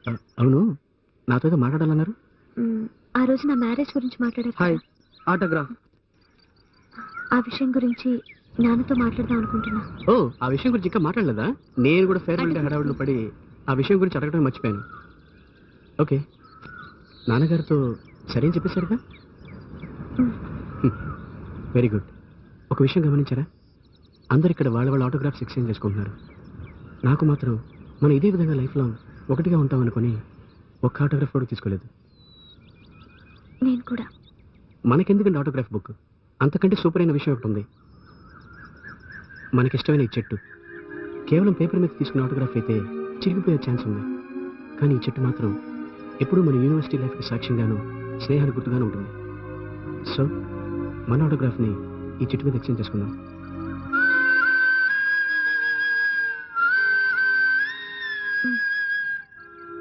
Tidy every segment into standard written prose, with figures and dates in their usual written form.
అవును, నాతో ఏదో మాట్లాడాలన్నారు. ఆ రోజు నా మ్యారేజ్ గురించి మాట్లాడారు. Hi, autograph. ఆ విషయం గురించి నాన్నతో మాట్లాడదాం అనుకుంటున్నా. ఓ, ఆ విషయం గురించి ఇంకా మాట్లాడలేదా? నేను కూడా ఫేర్వెల్ డే హడావుడిలో పడి ఆ విషయం గురించి అడగడం మర్చిపోయాను. ఓకే, నాన్నగారితో సరే అని చెప్పేశారుగా. Very good. ఒక విషయం గమనించారా? అందరు ఇక్కడ వాళ్ళ వాళ్ళ ఆటోగ్రాఫ్స్ ఎక్స్చేంజ్ చేసుకుంటున్నారు. నాకు మాత్రం మనం ఇదే విధంగా లైఫ్లో ఒకటిగా ఉంటాం అనుకుని ఒక్క ఆటోగ్రాఫ్ కూడా తీసుకోలేదు. నేను కూడా. మనకెందుకంటే ఆటోగ్రాఫ్ బుక్, అంతకంటే సూపర్ అయిన విషయం ఒకటి ఉంది. మనకిష్టమైన ఈ చెట్టు కేవలం పేపర్ మీద తీసుకున్న ఆటోగ్రాఫ్ అయితే చిరిగిపోయే ఛాన్స్ ఉంది. కానీ ఈ చెట్టు మాత్రం ఎప్పుడూ మన యూనివర్సిటీ లైఫ్కి సాక్ష్యంగాను స్నేహానికి గుర్తుగాను ఉంటుంది. సో మన ఆటోగ్రాఫ్ని ఈ చెట్టు మీద ఎక్స్చేంజ్ చేసుకుందాం.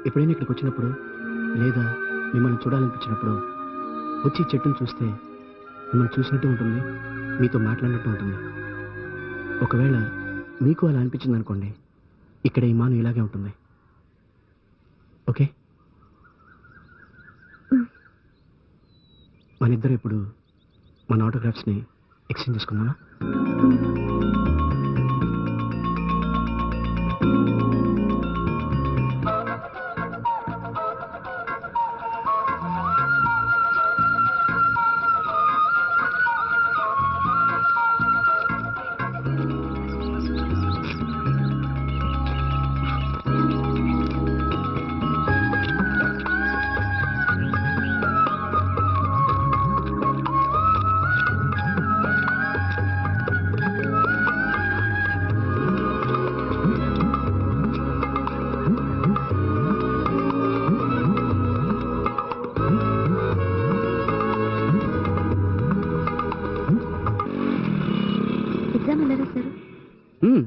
ఎప్పుడైనా ఇక్కడికి వచ్చినప్పుడు లేదా మిమ్మల్ని చూడాలనిపించినప్పుడు వచ్చి ఈ చెట్టును చూస్తే మిమ్మల్ని చూసినట్టు ఉంటుంది, మీతో మాట్లాడినట్టు ఉంటుంది. ఒకవేళ మీకు అలా అనిపించింది అనుకోండి, ఇక్కడ ఈ మాను ఇలాగే ఉంటుంది. ఓకే, మన ఇద్దరు ఇప్పుడు మన ఆటోగ్రాఫ్స్ని ఎక్స్చేంజ్ చేసుకుందామా?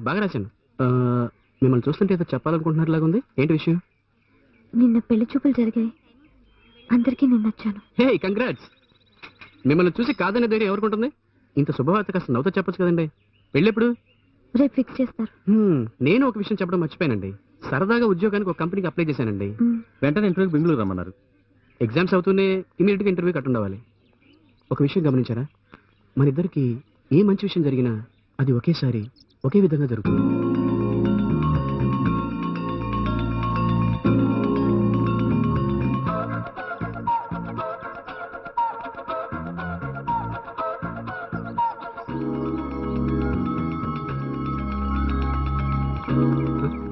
బాగా రాశాను. మిమ్మల్ని చూస్తుంటే ఏదో చెప్పాలనుకుంటున్నారు లాగుంది. ఏంటి విషయం? నిన్న పెళ్లి చూపులు జరిగాయి, అందరికీ నేను నచ్చాను. హే, కంగ్రాట్స్. మిమ్మల్ని చూసి కాదనే ధైర్యం ఎవరుకుంటుంది? ఇంత శుభవార్త కాస్త నవ్వుతో చెప్పొచ్చు కదండి. పెళ్ళెప్పుడు? రేపు ఫిక్స్ చేస్తారు. నేను ఒక విషయం చెప్పడం మర్చిపోయానండి. సరదాగా ఉద్యోగానికి ఒక కంపెనీకి అప్లై చేశానండి. వెంటనే ఇంటర్వ్యూకి బెంగళూరు రమ్మన్నారు. ఎగ్జామ్స్ అవుతూనే ఇమీడియట్గా ఇంటర్వ్యూ కట్టుండవాలి. ఒక విషయం గమనించారా? మన ఇద్దరికి ఏ మంచి విషయం జరిగినా అది ఒకేసారి ఒకే విధంగా జరుగుతుంది.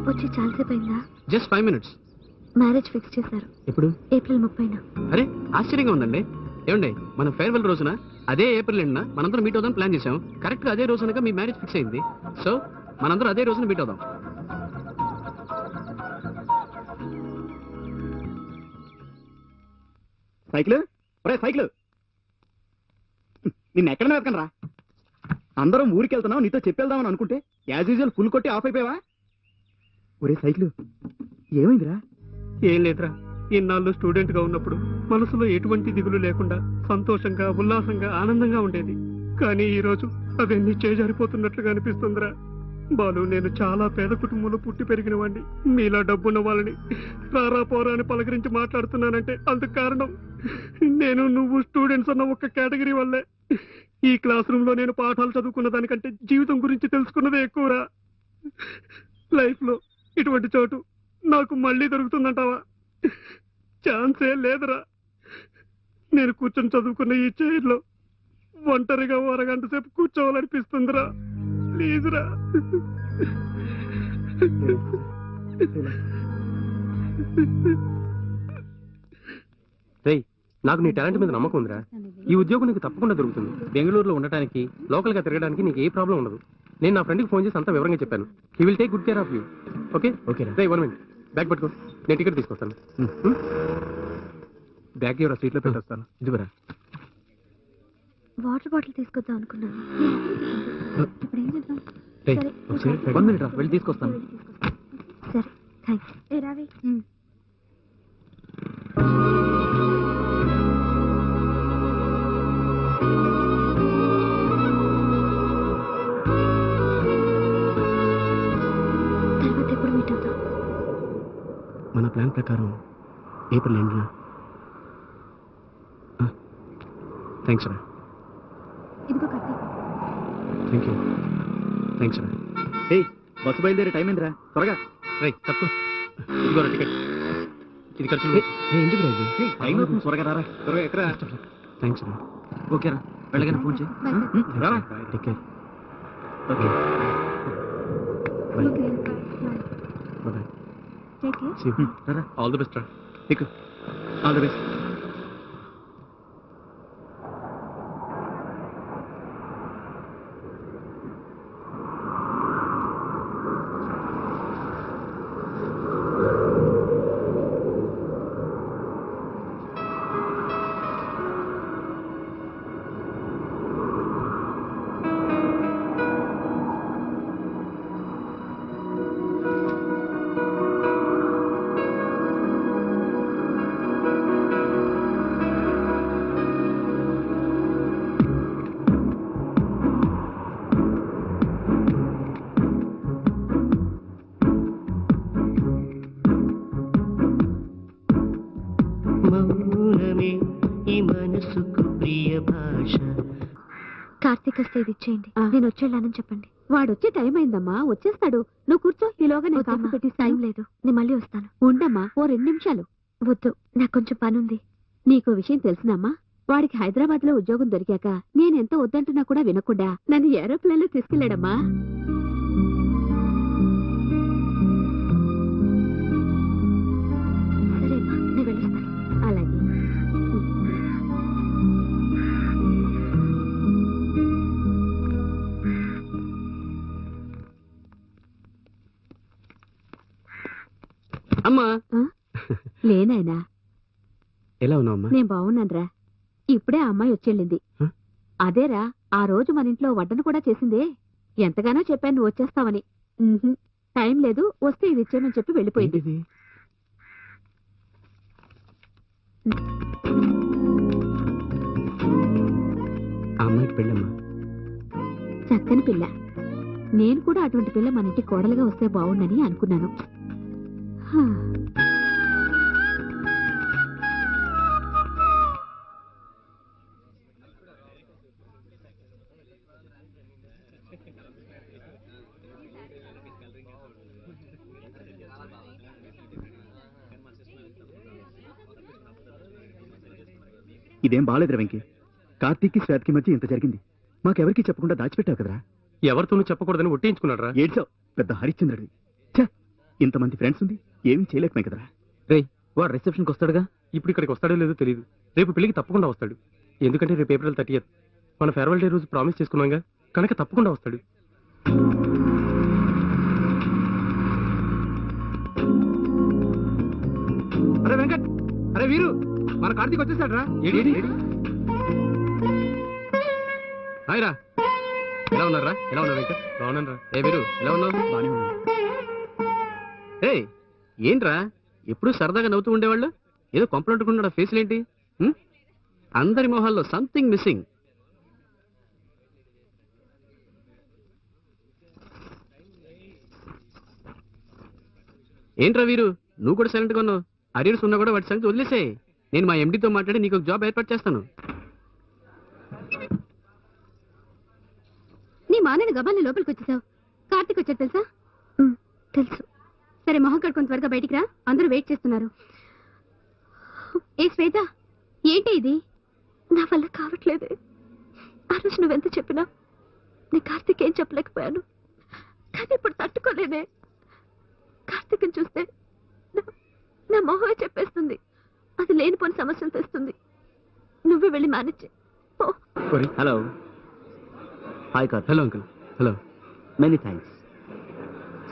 వచ్చి చాలాసేపు అయిందా? Just 5 minutes. మ్యారేజ్ ఫిక్స్ చేశారు. ఎప్పుడు? ఏప్రిల్ 30న. అరే, ఆశ్చర్యంగా ఉందండి. ఏమండి, మన ఫేర్వెల్ రోజున అదే ఏప్రిల్ ఎండ్న మనందరం మీట్ అవుదాం ప్లాన్ చేసాం. కరెక్ట్ గా అదే రోజునగా మీ మ్యారేజ్ ఫిక్స్ అయింది. సో మనందరం అదే రోజున మీట్ అవుదాం. సైకిల్ సైకిల్ నిన్న ఎక్కడ వెతకనరా? అందరం ఊరికి వెళ్తున్నావు, నీతో చెప్పేద్దామని అనుకుంటే యాజ్ యూజువల్ ఫుల్ కొట్టి ఆఫ్ అయిపోయావా? ఒరే సైకిల్, ఏమైందిరా? ఏం లేదురా, ఇన్నాళ్ళు స్టూడెంట్ గా ఉన్నప్పుడు మనసులో ఎటువంటి దిగులు లేకుండా సంతోషంగా ఉల్లాసంగా ఆనందంగా ఉండేది. కానీ ఈ రోజు అవన్నీ చేజారిపోతున్నట్లుగా అనిపిస్తుందిరా. బాలు, నేను చాలా పేద కుటుంబంలో పుట్టి పెరిగిన వాడిని. మీలా డబ్బున్న వాళ్ళని రారా పోరా అని పలకరించి మాట్లాడుతున్నానంటే అందుకు కారణం నేను నువ్వు స్టూడెంట్స్ అన్న ఒక్క కేటగిరీ వల్లే. ఈ క్లాస్ రూమ్ లో నేను పాఠాలు చదువుకున్న దానికంటే జీవితం గురించి తెలుసుకున్నదే ఎక్కువరా. లైఫ్ లో ఇటువంటి చోటు నాకు మళ్ళీ దొరుకుతుందంటావా? ఛాన్సే లేదురా. నేను కూర్చొని చదువుకున్న ఈ చైర్లో ఒంటరిగా అరగంట సేపు కూర్చోవాలనిపిస్తుందిరా. ప్లీజ్ రా. నాకు నీ టాలెంట్ మీద నమ్మకం ఉందిరా. ఈ ఉద్యోగం నీకు తప్పకుండా దొరుకుతుంది. బెంగళూరులో ఉండటానికి, లోకల్ గా తిరగడానికి నీకు ఏ ప్రాబ్లం ఉండదు. నేను నా ఫ్రెండ్కి ఫోన్ చేసి అంతా వివరంగా చెప్పాను. He will take good care of you. Okay okay ray, 1 minute. Bag పట్టుకో, నేను టికెట్ తీసుకొస్తాను. బ్యాగ్ ఎవరా సీట్లో పెట్టేస్తాను. ఇదిగురా. వాటర్ బాటిల్ తీసుకొద్దాం అనుకున్నాను. ఇప్పుడు ఏం చేద్దాం? 1 minute రా, వెళ్ళి తీసుకొస్తాను. సరే, థ్యాంక్స్. ఏ రావి. తర్వాత ఎప్పుడు మీట్ అవుతాం? మన ప్లాన్ ప్రకారం ఏప్రిల్ ఎండ్నా? థ్యాంక్స్ రా. ఇదిగో కత్తి. Thank you. థ్యాంక్స్ రా. ఏయ్, బస్సు బయలుదేరే టైం ఏందిరా, త్వరగా. రై తప్పు. ఇదిగో రా టికెట్. ఇది ఖర్చు. ఎందుకు రా ఇది? టైం అవుతుంది, త్వరగా రారా. త్వరగా ఎక్కరా. థ్యాంక్స్ రా. ఓకేరా, వెళ్ళగానే ఫోన్ చేయి. రారా. Ticket. Okay. Bye. Okay, bye. Bye. Take care. See you. రారా. ఆల్ ది బెస్ట్ రా. ఎక్కు. All the best. మౌనమే ఈ మనసుకు ప్రియ భాష. కార్తీక్ వస్తే ఇది ఇచ్చేయండి. నేను వచ్చేళ్ళానని చెప్పండి. వాడు వచ్చే టైం అయిందమ్మా, వచ్చేస్తాడు. నువ్వు కూర్చో, ఈలోగా నేను కాఫీ పెట్టి. టైం లేదు, నేను మళ్ళీ వస్తాను. ఉండమ్మా, ఓ 2 నిమిషాలు. వద్దు, నాకు కొంచెం పని ఉంది. నీకో విషయం తెలిసినమ్మా, వాడికి హైదరాబాద్ లో ఉద్యోగం దొరికాక నేనెంత వద్దంటున్నా కూడా వినకుండా నన్ను ఏరోప్లేన్ లో తీసుకెళ్లాడమ్మా. సరేమ్మా, నేను వెళ్ళొస్తాను. అలాగే. అమ్మా. లేనాయనా, ఎలా ఉన్నావు అమ్మా? నేను బాగున్నానురా. ఇప్పుడే ఆ అమ్మాయి వచ్చేళ్ళింది. అదేరా, ఆ రోజు మన ఇంట్లో వడ్డను కూడా చేసిందే. ఎంతగానో చెప్పాను నువ్వు వచ్చేస్తావని. టైం లేదు, వస్తే ఇది ఇచ్చేయమని చెప్పి వెళ్ళిపోయింది. ఏంటిది? ఆ అమ్మాయికి పెళ్ళమ్మా. చక్కని పిల్ల. నేను కూడా అటువంటి పిల్ల మన ఇంటి కోడలుగా వస్తే బాగుండని అనుకున్నాను. హా. ఇదేం బాగాలేదురా వెంకీ. కార్తీక్కి శ్వేతకి మధ్య ఇంత జరిగింది, మాకెవరికి చెప్పకుండా దాచిపెట్టావు కదరా. ఎవరితోనూ చెప్పకూడదని ఒట్టించుకున్నాడు రా. ఏడ్చావు, పెద్ద హరిశ్చంద్రుడి. ఛ, ఇంతమంది ఫ్రెండ్స్ ఉంది, ఏమీ చేయలేకమే కదరా. రేయ్, వాడు రిసెప్షన్కి వస్తాడుగా. ఇప్పుడు ఇక్కడికి వస్తాడో లేదో తెలియదు. రేపు పెళ్లికి తప్పకుండా వస్తాడు. ఎందుకంటే రేపు ఏప్రిల్ 30th మన ఫేర్వెల్ డే రోజు ప్రామిస్ చేసుకున్నాగా, కనుక తప్పకుండా వస్తాడు. అరే వెంకట్, అరే వీరు, మన కార్తీక్ వచ్చేసాడు రా. హాయ్ రా. ఎలా ఉన్నారా? ఎలా ఉన్నావు వెంకట్? బాగున్నాను రా. ఏ వీరు, ఎలా ఉన్నావు? బానే ఉన్నాను. ఏయ్, ఏంట్రా ఎప్పుడు సరదాగా నవ్వుతూ ఉండేవాళ్ళు, ఏదో కొంపలంటుకున్నాడు. ఫేస్లు ఏంటి? అందరి మొహాల్లో సంథింగ్ మిస్సింగ్. ఏంట్రా వీరు, నువ్వు కూడా సైలెంట్గా ఉన్నావు. అరియర్స్ ఉన్నా కూడా వాటి సంగతి వదిలేసే. నేను మా ఎండితో మాట్లాడి నీకు ఒక జాబ్ ఏర్పాటు చేస్తాను. నీ మానని గబాన్ని లోపలికి వచ్చేసావు. కార్తీక్ వచ్చాడు తెలుసా? తెలుసు. సరే, మొహం కడుకొని త్వరగా బయటికి రా, అందరూ వెయిట్ చేస్తున్నారు. ఏ శ్వేత, ఏంటి ఇది? నా వల్ల కావట్లేదే. ఆ రోజు నువ్వెంత చెప్పినా నీ కార్తీక్ ఏం చెప్పలేకపోయాను. కానీ ఇప్పుడు తట్టుకోలేదే. కార్తీక్ని చూస్తే నా మొహమే చెప్పేస్తుంది. అది లేనిపోని సమస్యలు తెస్తుంది. నువ్వే వెళ్ళి మేనేజ్ చేయి. Hello. Hi Karthik. Hello uncle. Hello. Many thanks.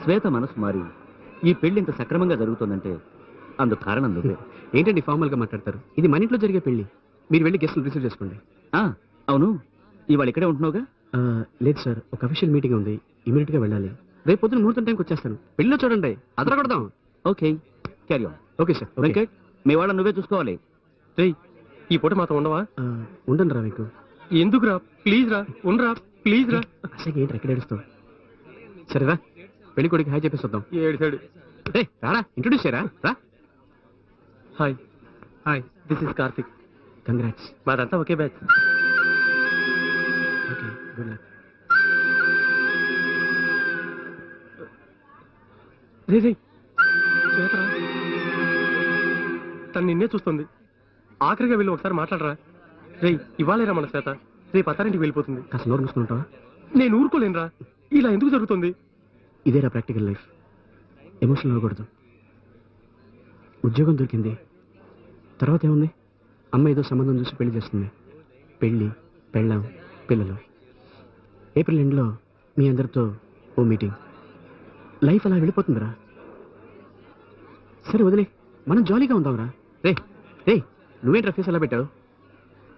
Shweta మనసు మారి ఈ పెళ్లి ఇంత సక్రమంగా జరుగుతుందంటే అందుకు కారణం నువ్వే. ఏంటండి ఫార్మల్ గా మాట్లాడతారు? ఇది మన ఇంట్లో జరిగే పెళ్లి. మీరు వెళ్ళి గెస్టులు రిసీవ్ చేసుకోండి. అవును, ఇవాళ ఇక్కడే ఉంటున్నావుగా? లేదు సార్, ఒక అఫీషియల్ మీటింగ్ ఉంది, ఇమీడియట్ గా వెళ్ళాలి. రేపు పొద్దున ముహూర్తం టైంకి వచ్చేస్తాను. పెళ్లిలో చూడండి, అదరగొడదాం. Okay, carry on. Okay sir. Venkat, మీ వాళ్ళ నువ్వే చూసుకోవాలి. రేయ్, ఈ పూట మాతో ఉండవా? ఉండండి రా. మీకు ఎందుకు రా? ప్లీజ్ రా, ఉండరా ప్లీజ్ రా. అసలు ఏంటి ఎక్కడ ఏడుస్తావు? సరేరా, పెళ్లి కొడుకు హాయ్ చెప్పేసి వద్దాం. ఏడు సైడు. రారా, ఇంట్రొడ్యూస్ చేయరా. రా. Hi hi, this is Karthik. Congrats. మాదంతా ఒకే బ్యాచ్. Okay, good luck. రే రే, శ్వేతరా, తను నిన్నే చూస్తుంది. ఆఖరిగా వెళ్ళి ఒకసారి మాట్లాడరా. రే, ఇవ్వాలేరా మన శ్వేత రేపు అత్తారింటికి వెళ్ళిపోతుంది. కాస్త నోరు మూసుకుంటావా? నేను ఊరుకోలేనురా. ఇలా ఎందుకు జరుగుతుంది? ఇదేరా ప్రాక్టికల్ లైఫ్. ఎమోషనల్ అవ్వకూడదు. ఉద్యోగం దొరికింది, తర్వాత ఏముంది? అమ్మ ఏదో సంబంధం చూసి పెళ్లి చేస్తుంది. పెళ్ళి, పెళ్ళాం, పిల్లలు. ఏప్రిల్ ఎండ్లో మీ అందరితో ఓ మీటింగ్. లైఫ్ అలా వెళ్ళిపోతుందిరా. సరే వదిలే, మనం జాలీగా ఉందాంరా. రే రే, నువ్వేంట్రా ఫేస్ అలా పెట్టావు?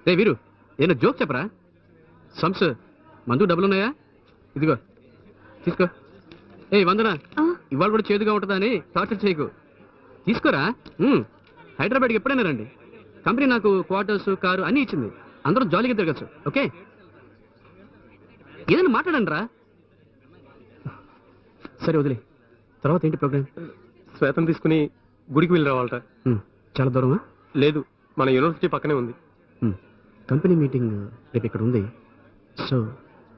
రే వీరు, ఏదో జోక్ చెప్పరా? సంస్ మందు డబ్బులున్నాయా? ఇదిగో తీసుకో. ఏ వందనా, ఇవాళ కూడా చేదుగా ఉంటుందా అని టార్చర్ చేయకు. తీసుకోరా. హైదరాబాద్కి ఎప్పుడైనా రండి. కంపెనీ నాకు క్వార్టర్స్, కారు అన్నీ ఇచ్చింది. అందరూ జాలీగా తిరగచ్చు. ఓకే, ఏదైనా మాట్లాడండి రా. సరే వదిలే, తర్వాత ఏంటి ప్రోగ్రామ్? శ్వేతం తీసుకుని గుడికి వెళ్ళి రావాలట. చాలా దూరమా? లేదు, మన యూనివర్సిటీ పక్కనే ఉంది. కంపెనీ మీటింగ్ రేపు ఇక్కడ ఉంది. సో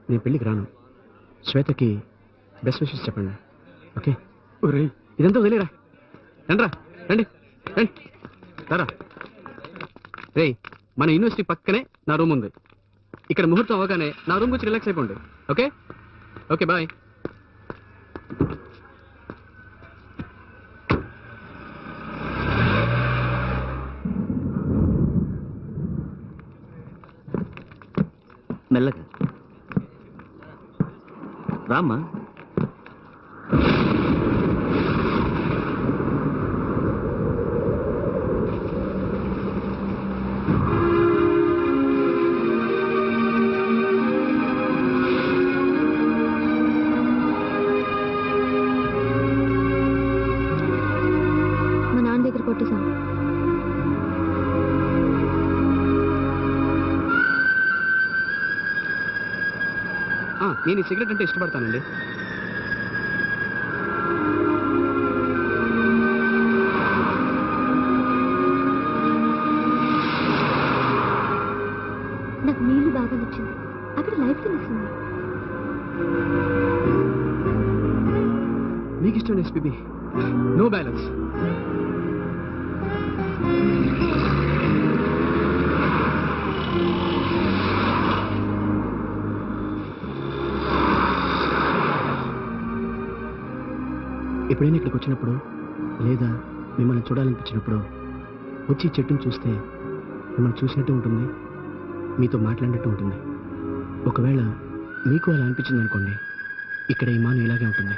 నేను పెళ్ళికి రాను. శ్వేతకి బెస్ట్ విషెస్ చెప్పండి. ఓకే, ఒరేయ్, ఇదంతా వదిలేరా. రండి రా, రండి రండి రా. రే, మన యూనివర్సిటీ పక్కనే నా రూమ్ ఉంది. ఇక్కడ ముహూర్తం అవగానే నా రూమ్ వచ్చి రిలాక్స్ అయిపోండి. Okay okay, bye. మెల్లగా రామ్మా. మా నాన్న దగ్గర కొట్టేశాను. నేను ఈ సిగరెట్ అంటే ఇష్టపడతానండి. నాకు నీళ్లు బాగా నచ్చింది. అక్కడ లైఫ్ తెలుస్తుంది. మీకు ఇష్టం ఎస్పీబీ, నో బ్యాలెన్స్. ఎప్పుడైనా ఇక్కడికి వచ్చినప్పుడు లేదా మిమ్మల్ని చూడాలనిపించినప్పుడు వచ్చి ఈ చెట్టును చూస్తే మిమ్మల్ని చూసినట్టు ఉంటుంది, మీతో మాట్లాడినట్టు ఉంటుంది. ఒకవేళ మీకు అలా అనిపించింది అనుకోండి, ఇక్కడ ఈ మాను ఇలాగే ఉంటుంది.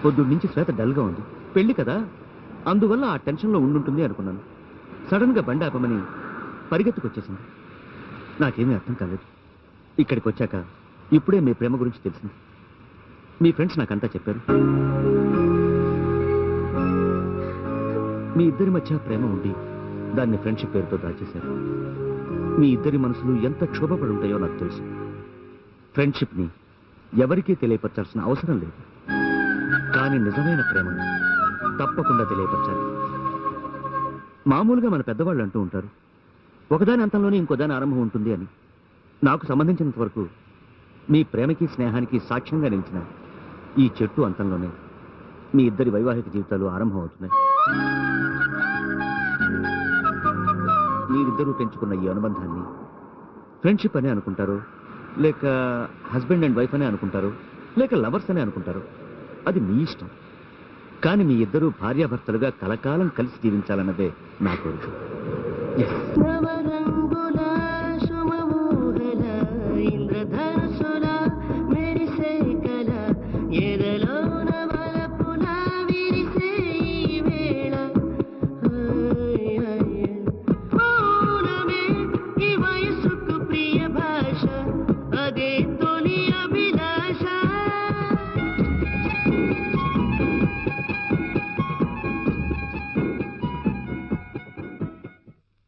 పొద్దున్న నుంచి శ్వేత డల్గా ఉంది. పెళ్లి కదా, అందువల్ల ఆ టెన్షన్లో ఉండుంటుంది అనుకున్నాను. సడన్గా బండి ఆపమని పరిగెత్తుకొచ్చేసింది. నాకేమీ అర్థం కాలేదు. ఇక్కడికి వచ్చాక ఇప్పుడే మీ ప్రేమ గురించి తెలిసింది. మీ ఫ్రెండ్స్ నాకంతా చెప్పారు. మీ ఇద్దరి మధ్య ప్రేమ ఉండి దాన్ని ఫ్రెండ్షిప్ పేరుతో దాచేశారు. మీ ఇద్దరి మనసులు ఎంత క్షోభపడి ఉంటాయో నాకు తెలుసు. ఫ్రెండ్షిప్ని ఎవరికీ తెలియపరచాల్సిన అవసరం లేదు, కానీ నిజమైన ప్రేమను తప్పకుండా తెలియపరచాలి. మామూలుగా మన పెద్దవాళ్ళు అంటూ ఉంటారు, ఒకదాని అంతంలోనే ఇంకోదాని ఆరంభం ఉంటుంది అని. నాకు సంబంధించినంత వరకు మీ ప్రేమకి స్నేహానికి సాక్ష్యంగా నిలిచిన ఈ చెట్టు అంతంలోనే మీ ఇద్దరి వైవాహిక జీవితాలు ఆరంభం అవుతున్నాయి. మీరిద్దరూ పెంచుకున్న ఈ అనుబంధాన్ని ఫ్రెండ్షిప్ అనే అనుకుంటారు, లేక హస్బెండ్ అండ్ వైఫ్ అనే అనుకుంటారు, లేక లవర్స్ అనే అనుకుంటారు. అది మీ ఇష్టం. కానీ మీ ఇద్దరూ భార్యాభర్తలుగా కలకాలం కలిసి జీవించాలన్నదే నా కోరిక. నవరంగుల